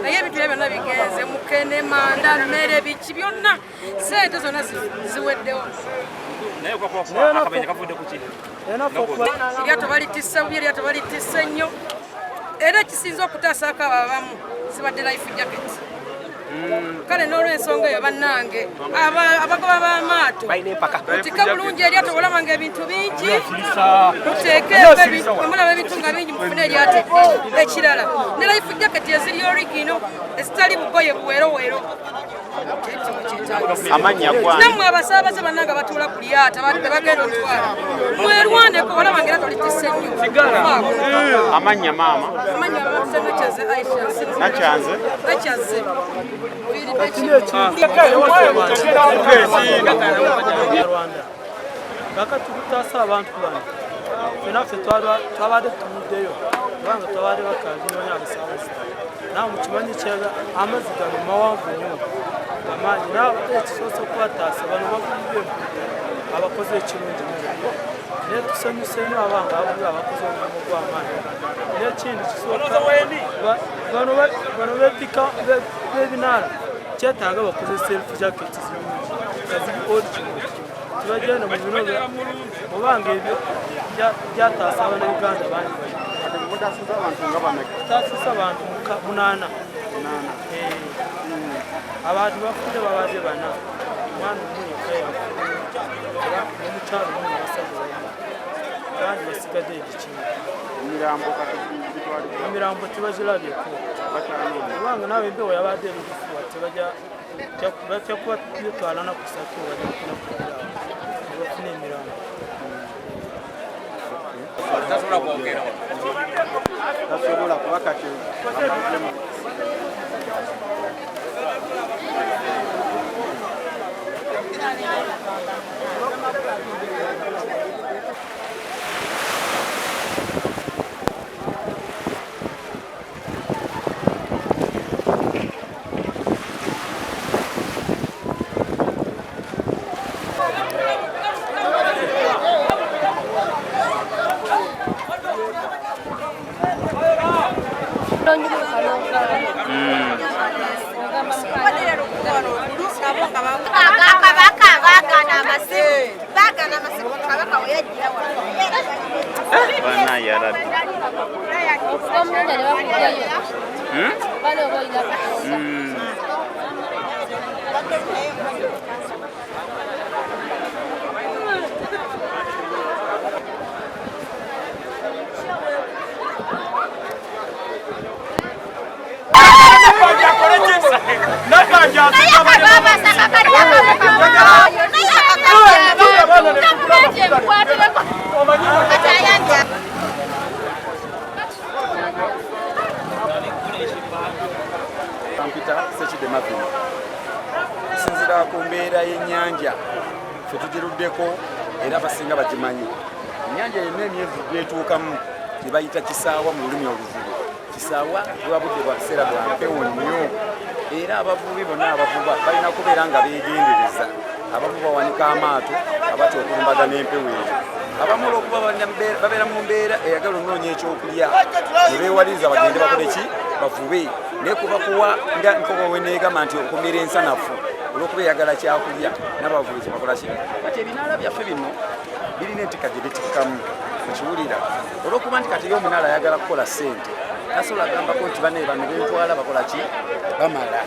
naye ebintu byonna bigenze mukene manda mmere biki byonna sente zonna ziweddewo eryato balitissa bubi eryato balitissa nnyo era ekisinza okutaasako abamu zibadde life jacket kale n'olwensonga eyo bannange abagoba b'amaato mutika bulungi eryato olaba nga ebintu bingi muteekemulaba ebintu nga bingi mufune eryato ekirala ne life jacket eziri origino ezitali bugoye bweroweero nammwe abasaabaze bannanga batuula ku lyata bagenda otwala mwerwaneko olaba nga eryato litisse nnyo amanya maama nakyanze kakati tutaasa abantu bano fenaffe twabadde tumuddeyo kubanga twabadde bakazinoonya abasaabaze nawe mukimanyi kyega amazzi gano mawanvu nnyo amaanyi nawe ekisoose okubataasa bano bavuliddemu abakoze ekirungi naye tusanyuse nnyo abanga abuli abakoze omulimu gw'amaanyi n'ekindi kisooka bano bepika b'ebinaala kyetaaga bakoze self jacket zirungi kaziri original tibagenda mu bino obanga ebyo byataasa abannayuganda bangi taasisa abantu 8 abantu bafudde babadde 4 omwana omuyekka era n'omukyalo omu n'abasajja abandi basigadde ebikimu emirambo tebagirabyeko kubanga nawe embewo yabadde ebifuwa bajja kuba bitwalana ku ssatu bajja kunakuaa nebafuna emirambo tasobola kuba kati sinzira ku mbeera y'ennyanja ffe tugiruddeko era abasinga bagimanyi ennyanja yenna emyezi gyetuukamu gye bayita kisaawa mu lulimi oluvubu kisaawa buba budde bwa biseera bwa mpewo nnyo era abavubi bonna abavuba balina kubeera nga beegendereza abamu bawanika amaato abatya okulumbaga n'empewo eyo. Abamu olw'okuba babeera mu mbeera eyagala onoonya ekyokulya ne beewaliza bagende bakole ki bavube naye kubakuwa nga nkoko we neegamba nti okumira ensanafu olw'okuba eyagala kyakulya n'abavubi kyebakola ki. Kati ebinaala byaffe bino birina entika gye bitikkamu okiwulira olw'okuba nti kati y'omunaala ayagala kukola ssente tasobola agambako nti bane bano bentwala bakola ki bamala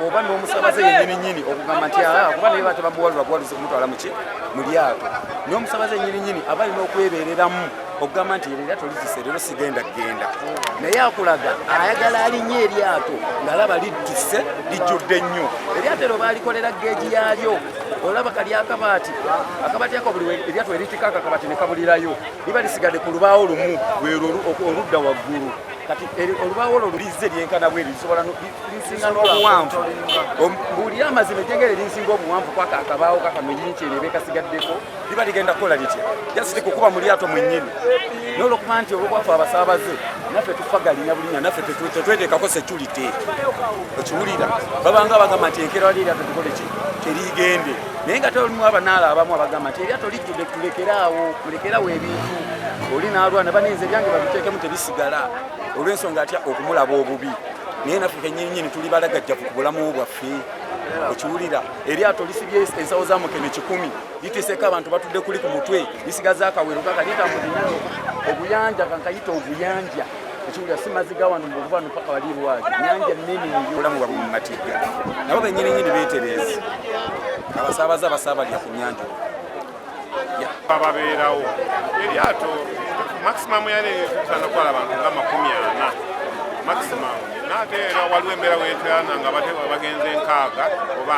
oba n'omusabaze yennyininyini okugamba nti kuba naye batebamuwalula kuwaluza okumutwala muki mu lyato n'omusabaze yennyininyini aba alina okwebeereramu okugamba nti eryato litise leero sigenda genda naye akulaga ayagala alinnye eryato ng'alaba lidduse lijjudde nnyo eryato ero baalikolera geegi yaalyo olaba kali akabaati ako buli eryato eritika akakabaati ne kabulirayo liba lisigadde ku lubaawo lumu lwero oludda waggulu kati olubaawo olwo lulizze lyenkana bwe lisobola linsinga n'obuwanvu mbuulira amazima ejjengere linsinga obuwanvu kwaka akabaawo kakamenyini kyerebe kasigaddeko liba ligenda kukola litya jasiti kukuba mu lyato mwennyini n'olwokuba nti olwokwafe abasaabaze naffe tufagalinya bulinya naffe tetweteekako security okiwulira babanga bagamba nti enkera wali eryato tukole ki terigende naye nga tolimu abanaala abamu abagamba nti eryato lijjudde tulekeraawo mulekerawo ebintu oli naalwana banenze ebyange babiteekemu tebisigala olw'ensonga atya okumulaba obubi naye naffe kennyininyini tuli balagajjavu ku bulamu bwaffe okiwulira eryato lisibye ensawo za Mukene 100 litiseeko abantu batudde kuli ku mutwe lisigaza akawero kakaliita mu linalo obuyanja kankayita obuyanja ekiwulira si maziga wano mu buvano paka wali lwazi nyanja nnene nyo obulamu bwabwe mu matigga nabo bennyininyini beetereezi abasaabaze abasabalira ku nyanja babeerawo eryato maximum yali tutana kwala abantu nga 40 maximum naate era waliwo embeera weeterana nga bagenze 6 oba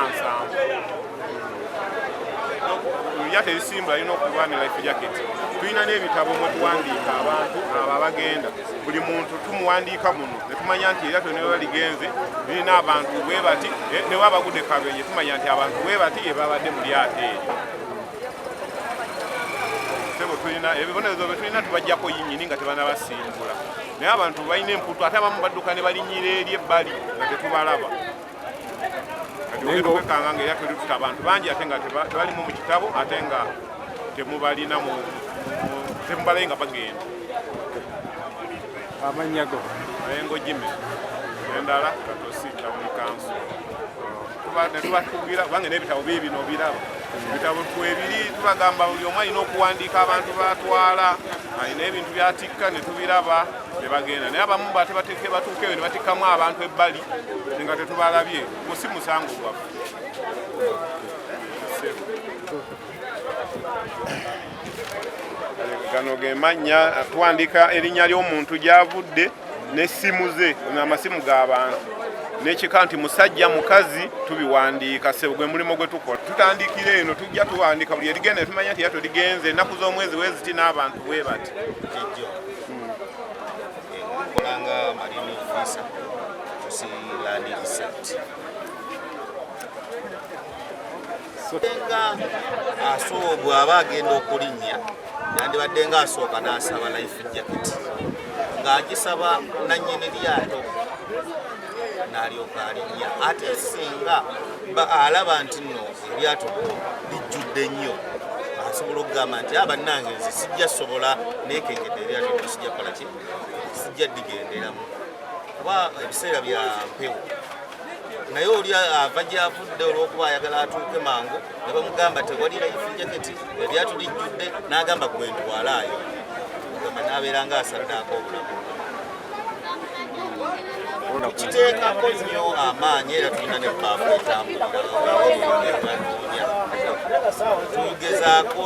7 eryato erisimba lirina okuba ne life jacket tulina n'ebitabo mwe tuwandiika abantu abo abagenda buli muntu tumuwandiika muno ne tumanya nti eryato ne baba ligenze lirina abantu bwe bati ne waba bagudde kabenje tumanya nti abantu bwe bati ebabadde mu lyato eryo ebibonerezo bye tulina tubajjako yinnyini nga tebanabasimbula naye abantu balina emputu ate abamu badduka ne balinnyira eri ebbali nga tetubalaba kati ogenda okwekanga nga eryato lituta abantu bangi ate nga tebalimu mu kitabo ate nga temubalina temubalayo nga bagenda amanyago mayengo jime endala Katosi tawuni kanso netubatugira bange n'ebitabo biibino biraba ebitabo twebiri tubagamba buli omu alina okuwandiika abantu batwala alina ebintu byatikka ne tubiraba ne bagenda naye abamu batebateeke batuukeyo ne batikkamu abantu ebbali nga tetubalabye gusi musango gwaffe gano ge manya tuwandiika erinnya ly'omuntu gy'avudde n'essimu ze amasimu g'abantu n'ekika nti musajja mukazi tubiwandiika gwe mulimo gwe tukola tutandikira eno tujja tuwandiika buli erigenda tumanya nti yato ligenze ennaku z'omwezi weziti n'abantu bwe bati kolanga marine officer tusilani research nga bw'aba agenda okulinnya yandibadde nga asooka n'asaba life jacket ng'agisaba nannyini lyato n'alyoka alinnya ate singa alaba nti nno eryato lijjudde nnyo asobola okugamba nti abannange nze sijja sobola neekengedde eryato nno sijja kola ki sijja digenderamu kuba ebiseera bya mpewo naye oli ava gy'avudde olw'okuba ayagala atuuke mangu ne bamugamba tewali life jacket eryato lijjudde n'agamba gwe ntwalaayo ogamba n'abeera nga asaddaako obulamu tukiteekako nnyo amaanyi era tulina n'ebbaafu etambulira tugezaako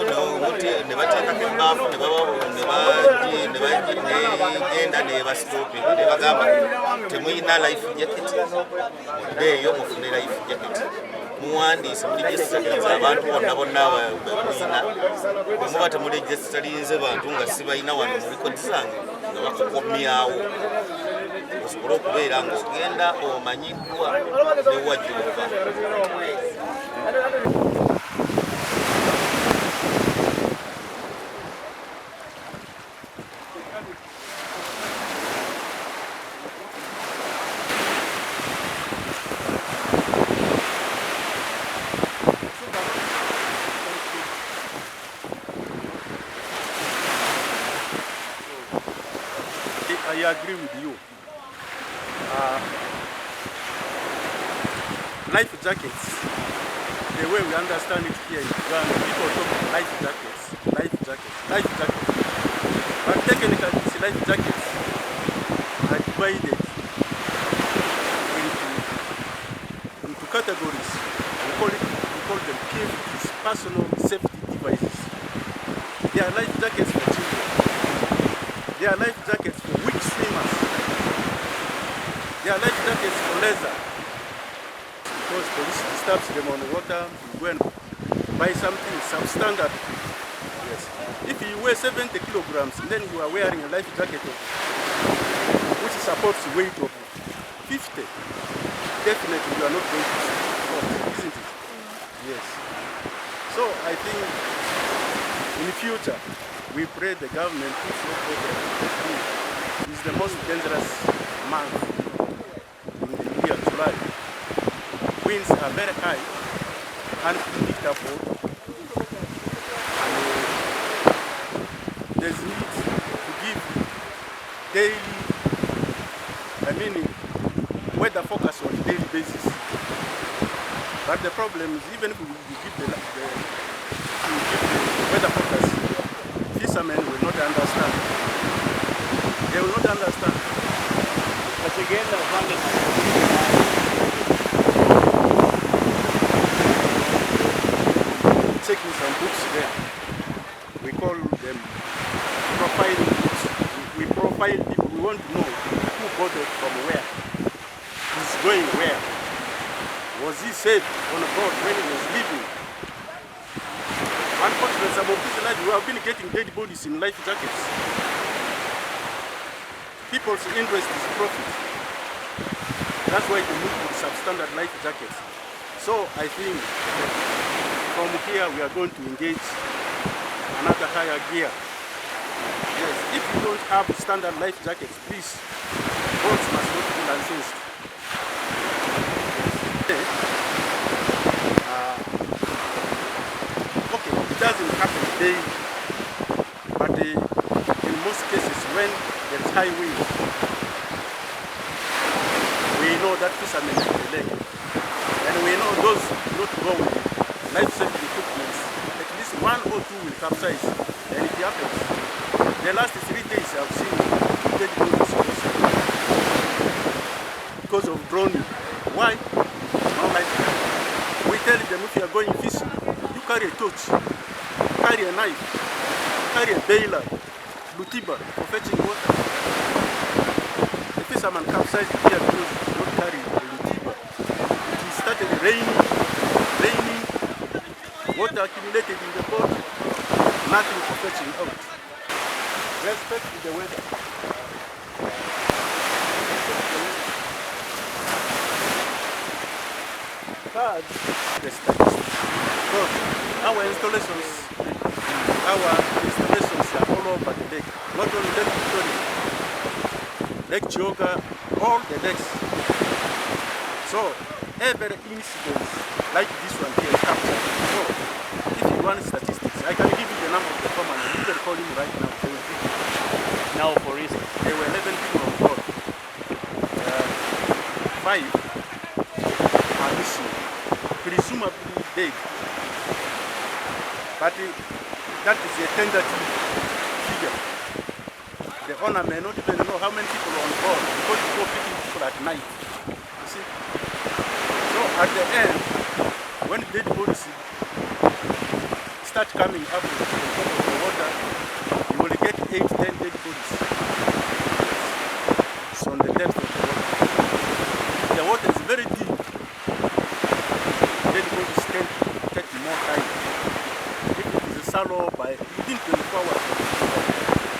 ne bateekako ebbaafu negenda nebasitoping ne bagamba temuyina life jacket muddeeyo mufune life jacket muwandiise muligesitalinze abantu bonna bonna bemuyina bwemuba temuligesitalinze bantu nga sibalina wano mu bikodi zange nga bakukomyawo osobola okubeera ng'ogenda omanyiddwa newajjuuka agree with you. Life jackets, the way we understand it here in Uganda, people talk about life jackets. But technically, these life jackets are divided into categories. We call them PFDs, personal safety devices. They are life jackets for children. They are life jackets for weak swimmers. They are life jackets for leisure. Because police disturbs them on the water, you go and buy something substandard. Yes. If you weigh 70 kilograms, then you are wearing a life jacket which supports the weight of 50. Definitely you are not going to support, isn't it? Yes. So I think in the future, we pray the government puts no problem. It's the most dangerous month in the year, July. Winds are very high, unpredictable, and there's need to give daily, weather focus on a daily basis. But the problem is, even if we give the weather focus, fishermen will not understand. They will not understand. But again, checking some books there. We call them profiling books. We profile people. We want to know who got it from where. Who's going where. Was he safe on board when he was leaving? Unfortunately, some of these lives, we have been getting dead bodies in life jackets. People's interest is profit. That's why they move to substandard life jackets. So I think from here we are going to engage another higher gear. Yes, if you don't have standard life jackets, please, boats must not be licensed. Okay, it doesn't happen daily, but in most cases when there is high wind, we know that fishermen are the lake. And we know those not go with life saving equipment, at least one or two will capsize, and it happens. The last 3 days I've seen dead bodies because of drowning. Why? We tell them if you are going fishing, you carry a torch, carry a knife, carry a bailer, lutiba for fetching water. The fisherman capsized here because he did not carry a lutiba. It started raining, water accumulated in the boat, nothing for fetching out. Respect to the weather. Third, the statistics. So our installations are all over the lake. Not only Lake Victoria, Lake Chioga, all the lakes. So every incident like this one here is captured. So if you want statistics, I can give you the number of the farmer. You can call him right now. They will give you. Now, for instance, there were 11 people on board. 5 are missing, presumably dead. But that is a tentative figure. The owner may not even know how many people are on board because you go picking people at night. You see? So at the end, when dead bodies start coming up on top of the water, you will get 8-10 dead bodies. It's on the depth of the water. The water is very deep. Dead bodies tend to take more time. If it is a shallow by within 24 hours.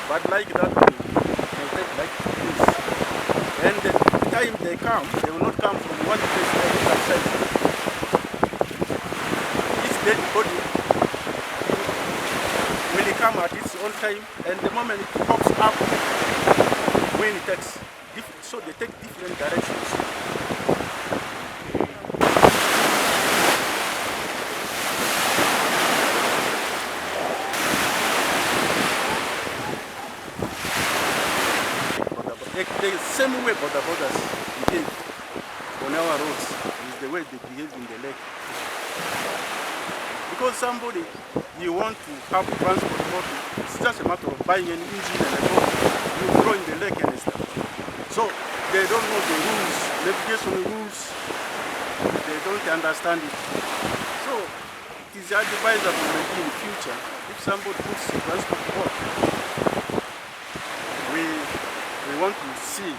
But like that, they take like 2 days. And the time they come, they will not come from one place to the other side. Each dead body will come at its own time, and the moment it pops up, when it takes, so they take different directions. the same way border borders behave on our roads is the way they behave in the lake. Because somebody, you want to have transport motor, it's just a matter of buying an engine and a boat, you throw in the lake and stuff. So they don't know the rules, navigation rules, they don't understand it. So it is advisable maybe in the future, if somebody puts a transport boat, we want to see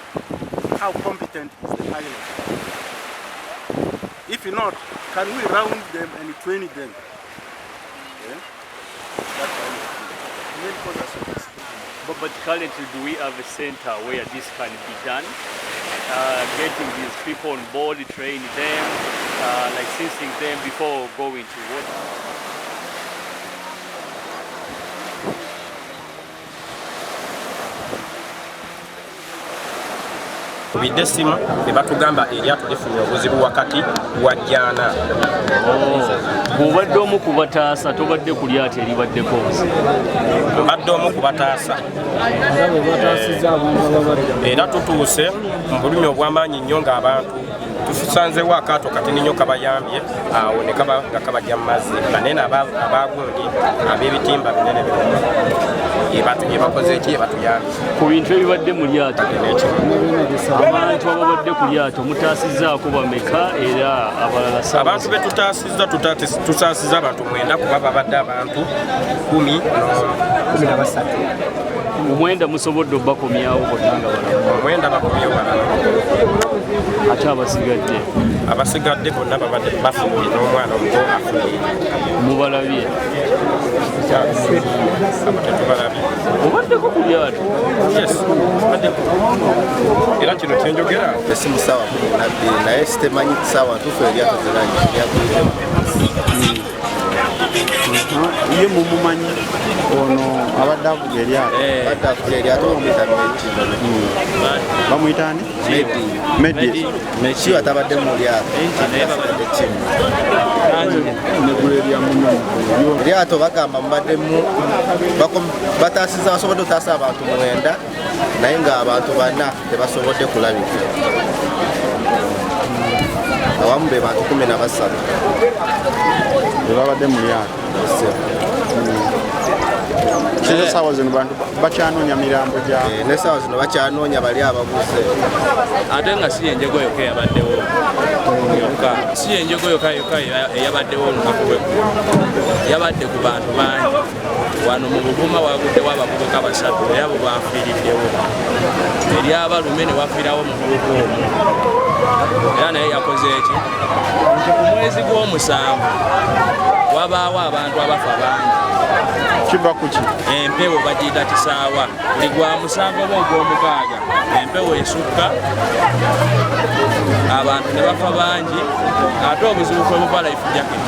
how competent is the pilot. If not, can we round them and train them? But currently, do we have a center where this can be done? Getting these people on board, training them, licensing them before going to water. Tubidde essimu ne batugamba eryato lifunye obuzibu wakati wa Jana. Obadde omu ku bataasa tobadde ku lyato eribaddeko obuzibu? Mbadde omu ku bataasa. Era tutuuse mu bulumi obw'amaanyi nnyo ng'abantu tusanzeewo akaato katini nnyo kabayambye awo ne kaba nga kabajja mu mazzi banene abaagundi ab'ebitimba binene bye bakoze eki batuyambye ku bintu ebibadde mu lyato. Abantu ababadde ku lyato mutaasizzaako bameka era abalala? Abantu be tutaasizza abantu 9 kuba babadde abantu 13. Omwenda musobodde obakomyawo bonna nga balala? Omwenda bakomyewo balala. Ate abasigadde bonna babadde Bafiridde n'omwana omuto afudde. Mubalabye? Abo tetubalabye. Obaddeko ku lyato? Yes, baddeko. Era kino kyenjogera esi musawa naye sitemanyi kisawa ntufu eryato lyagwiremu. Ye mumumanyi ono abadde avuga eryato bamuyita ani? Medi atabadde mu lyato eryato bagamba mubaddemu bataasiza basobodde otaasa abantu 9 naye ng'abantu 4 tebasobodde kulabika awamu be bantu 13 babadde mu lyato. Essaawa zino bantu bakyanoonya mirambo gyabwe. N'essaawa zino bakyanoonya bali ababuze. Ate nga si yenjego yokka eyabaddewo yokka, si yenjego yokka eyabaddewo olunaku lw'eggulu, yabadde ku bantu bangi. Wano mu Buvuma waguddewo abavubuka 3 era abo bafiiriddewo. Eri abalume ne wafiirawo omuvubuka omu. Era naye yakoze eki? Nti ku mwezi gw'omusanvu wabaawo abantu abafa bangi. Kiva ku ki? Empewo bagiyita kisaawa. Buli gwa musanvu oba ogw'omukaaga empewo esukka, abantu ne bafa bangi, ate obuzibu kwe buva life jacket.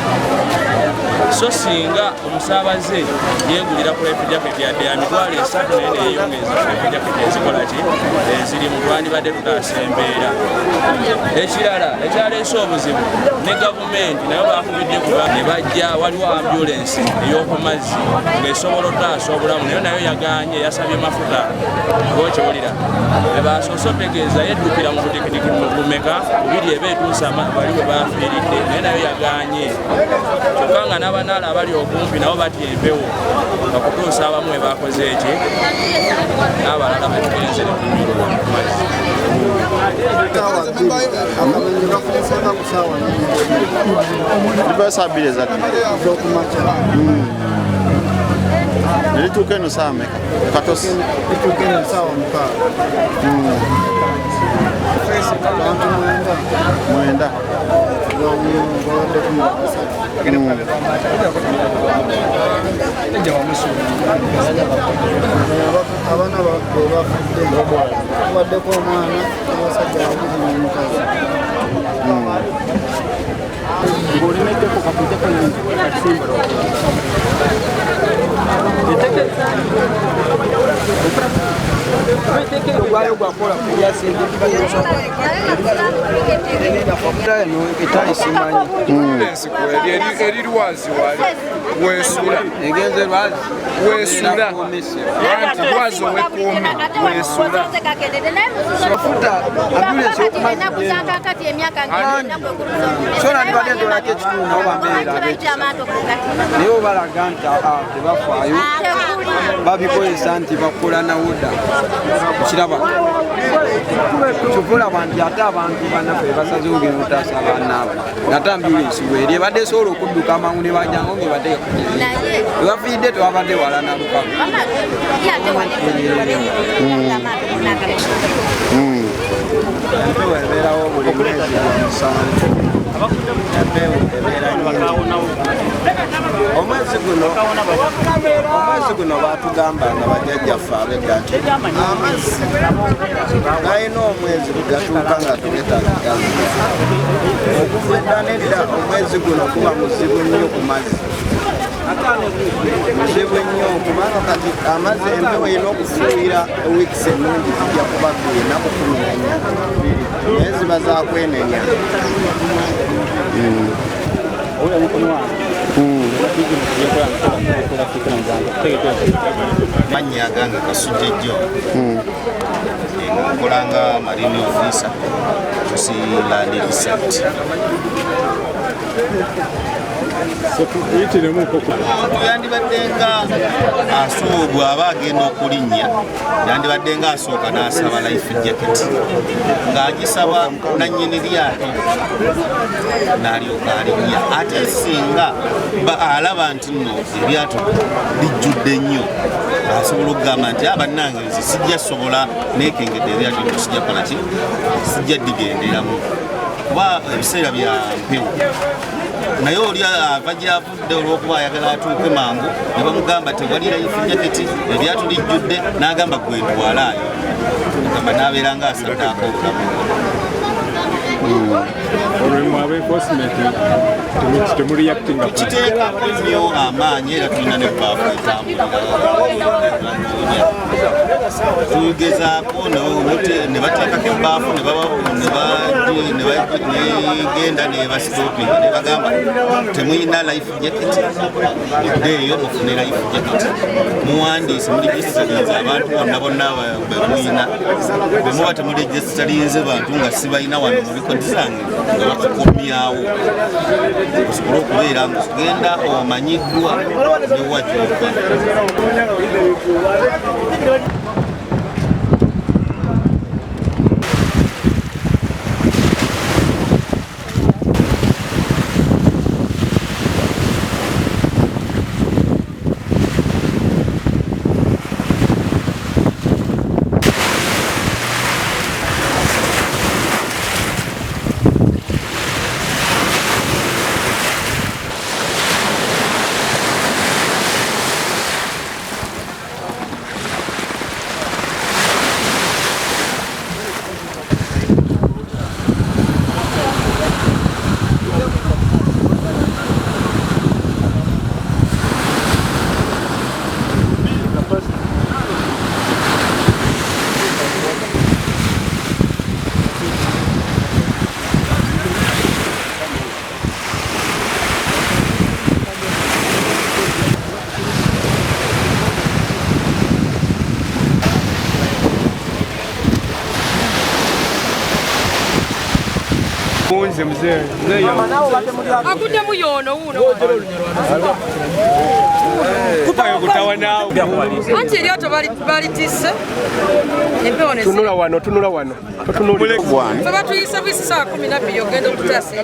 So singa omusaabaze yeegulira ku life jacket yadde ya mitwalo 3 naye neeyongeza life jacket ezikola ki ezirimu twandibadde tutaasa embeera. Ekirala ekyaleese obuzibu ne gavumenti nayo bakubidde kuba ne bajja waliwo ambulensi ey'oku mazzi ng'esobola otaasa obulamu naye nayo yagaanye yasabye mafuta ng'okiwulira bebasoose otegeeza yeddukira mu butikitiki bumeka 2 eba etuusa bali bwe bafiiridde naye nayo yagaanye kyokka nga n'abanaala abali okumpi nabo batya empewo bakutuusa abamu we bakoze eki n'abalala betugenze ne kunyulwa mu mazzi. Sabire zati nilituuka eno saa meka? Katosi nilituuka eno saa 9. Abaana bafudde baddeko omwana abasajja babiri n'omukazi. Ng'olimeddeko kakuteko kasimba ogwayo gwakola eri lwazi wali weesula egenze lwazi weesula anti lwazi owekkuumi weesula mafuta ambulensi sona ndibadde ndolako ekitundu nabo bambeera naye obalaga nti tebafaayo babikozesa nti bakola nawuda kiraba kyovulaba nti ate abantu bannaffe basaze ogenda otaasa abaanaabo ngate ambulensi weeri ebadde esobola okudduka amangu ne bajjango ngaebadde ebafiridde tewabadde wala nalukamu empewo ebeerawo buli mwezi omusanvu empewo ebeera omwezi guno batugamba nga bajjajjaffe ab'edda nti amazzi galina omwezi gugatuuka nga tugetagazi okuva edda nedda omwezi guno kuba muzibu nnyo ku mazzi muzibu nnyo kubanga kati amazzi empewo erina okufuuyira ewiikisi ennungi zijja kuba enaku 14 naye ziba zakwenenya manya gange kasujjejjo nkolanga marine officer kusiland research yandibadde nga asuubwa aba agenda okulinnya yandibadde nga asooka n'asaba life jacket ng'agisaba nannyini lyato n'alyoka alinnya ate singa alaba nti nno eryato lijjudde nnyo asobola okugamba nti abannange nze sijja sobola neekengedde eryato nto sijja kola ki sijja digenderamu kuba ebiseera bya mpewo naye oli ava gyavudde olw'okuba ayagala atuuke mangu ne bamugamba tewali life jacket eryato lijjudde n'agamba gwe ntwalaayo agamba n'abeera nga asaddaako obulamu tukiteekako nnyo amaanyi era tulina nebaafu etambulira tugezaako ne bateekako ebaafu negenda nebasitopinga ne bagamba temuyina life jacket eddeeyo mufune life jacket muwandiise muligisitalinze abantu bonna bonna bemuyina bwemuba temuligisitalinze bantu nga sibalina wano mubikodi zange nga bakukomyawo osobole okubeera nga ogenda omanyiddwa newajjuka Akuddemu yono wuno anti eryato balitisse empewo tunula wano fe batuyise bwisi saa 12 ogenda okutaasa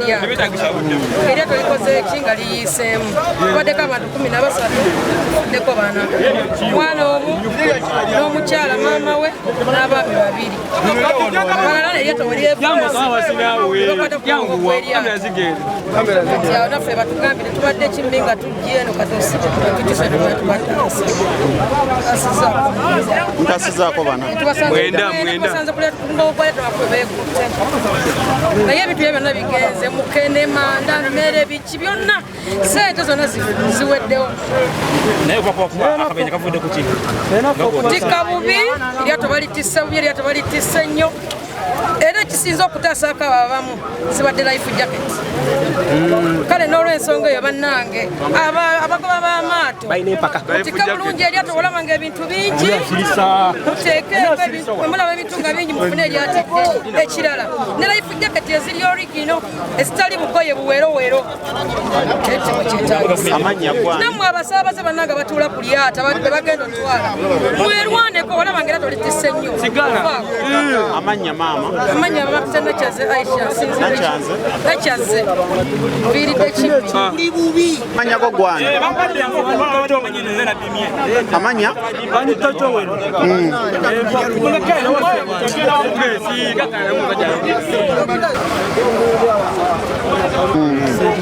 eryato likoze eki nga liyiseemu tubaddeko abantu 13 tufuddeko bana mwana omu n'omukyala maama we n'abaami 2 balala neryato weryebyao naffe batugambire tubadde ekimbi nga tujja eno Katosi tutise nebatubataasa nkasizaako bana tubasanze kuletabeekutte naye ebintu byo byonna bigenze mukene manda mmere biki byonna sente zonna ziweddewo kutikka bubi eryato balitisse bubi eryato balitisse nnyo era ekisinza okutasaako abamu zibadde life jacket. Kale n'olw'ensonga eyo bannange abagoba b'amaato mutika bulungi eryato olaba ng'ebintu bingi muteekeeko mulaba ebintu nga bingi mufune eryatidde ekirala ne life jacket eziri origino ezitali bugoye buweerowero ekyo kyetagisa nammwe abasaabaze bannange batuula ku lyata be bagenda otwala mwerwaneko olaba ng'eryato litisse nnyo amanya maama amanya bakuse nakyaze Aisha nakyaze Bafiridde kivi amanya go gwana amanya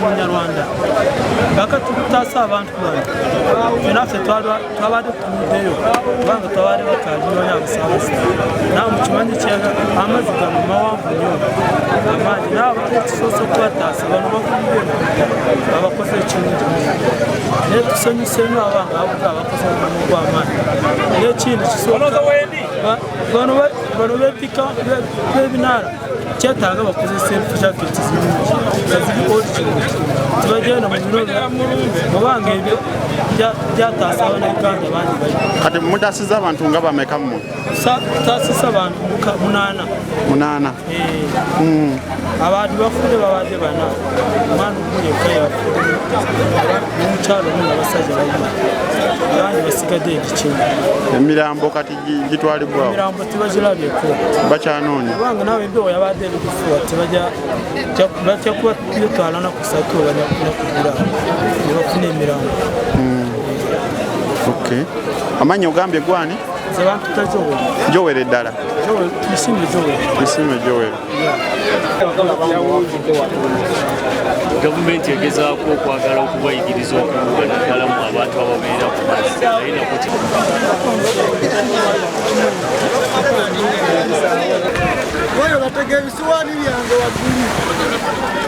Munyarwanda bakatutaasa abantu bano naffe twabadde tumuddeyo kubanga twabadde bakaalinoonya abasaabaze nawe mukimanyi kyaga amazzi gano mawanvu nnyo amaanyi nawe abadde tusoose okubataasa bano bakulidde abakoze ekirungi naye tusanyuse nnyo abanga abuga abakoze omulimu gw'amaanyi naye ekindi kisooka bano bepika b'ebinaala kyetaaga bakozesa jacketi zirungi tibagenda mu biro obanga ebyo byataasa abanauganda bangi bali kati mutaasiza abantu nga bameka mmwe taasisa abantu 8 abantu bafudde babadde bana omwana omuli eka yafudde n'omukyalo omu n'abasajja balina abandi basigadde egikimu emirambo kati gitwalibwawo emirambo tibagirabyeko bakyanoonya kubanga nawe embewo yabadde ebikufuwa bajja kuba betwala na kusatu nakugula ne bafuna emirambo amanya ogambye gwani zebantu tajowere jowere ddala isime jowere gavumenti egezaako okwagala okubayigiriza okubuga naddala mu abantu ababeera ku mazzi naye nakuti oyo batega ebisiwaani byange waggulu